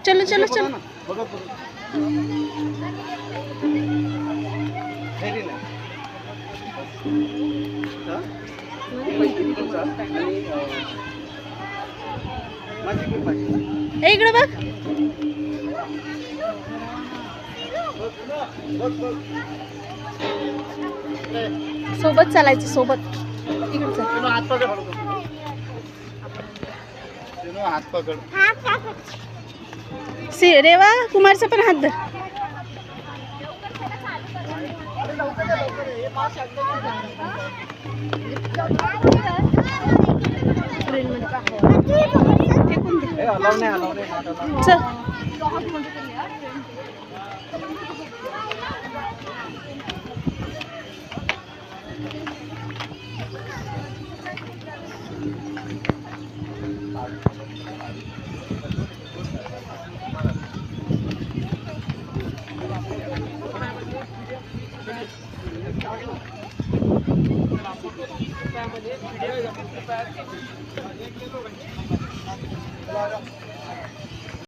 चलो चलो चलो. ए इकडे बघ. सोबत चालायचं सोबत. इकडे चल. हात पकड. रेवा कुमारचा पण हात धर. चल. त्यामध्ये